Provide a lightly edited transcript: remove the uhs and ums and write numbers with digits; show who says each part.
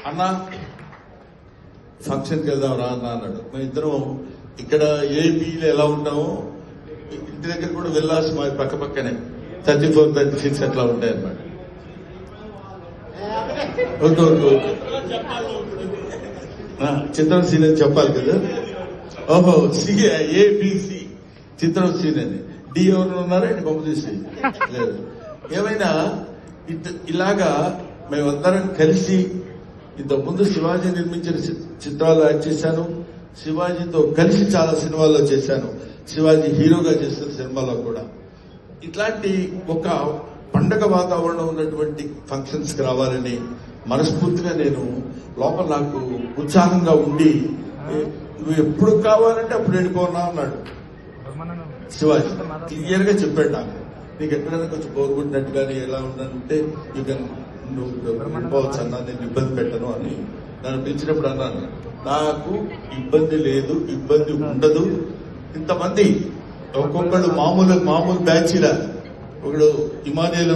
Speaker 1: అన్న ఫంక్షన్కి వెళ్దాం రా అన్న అన్నాడు. మేము ఇద్దరం ఇక్కడ ఏపీలో ఎలా ఉంటామో ఇంటి దగ్గర కూడా వెళ్ళాల్సి మా పక్క పక్కనే 34, 36 అట్లా ఉంటాయి అన్నమాట. ఓకే చిత్రం సీన్ అని చెప్పాలి కదా. ఓహో ఏబిసి చిత్రం సీన్ అని డి ఎవరు ఉన్నారా అండి బొమ్మ తీసి లేదు. ఏమైనా ఇలాగా మేమందరం కలిసి ఇంతకుముందు శివాజీ నిర్మించిన చిత్రాలు యాక్ట్ చేశాను. శివాజీతో కలిసి చాలా సినిమాల్లో చేశాను. శివాజీ హీరోగా చేసిన సినిమాలో కూడా. ఇట్లాంటి ఒక పండగ వాతావరణం ఉన్నటువంటి ఫంక్షన్స్ కి రావాలని మనస్ఫూర్తిగా నేను లోపల నాకు ఉత్సాహంగా ఉండి నువ్వు ఎప్పుడు కావాలంటే అప్పుడు వెళ్ళిపోనా అన్నాడు శివాజీ. క్లియర్ గా చెప్పాడు నాకు. నీకు ఎక్కడైనా కొంచెం కోరుకుంటున్నట్టు కానీ ఎలా ఉందంటే యూ కెన్ నువ్వు వెళ్ళిపోవచ్చు అన్నా, నేను ఇబ్బంది పెట్టను అని నన్ను పిలిచినప్పుడు అన్నాను. నాకు ఇబ్బంది లేదు, ఇబ్బంది ఉండదు. ఇంతమంది ఒక్కొక్కళ్ళు మామూలు బ్యాచ్ లా ఒకడు హిమాలయాలు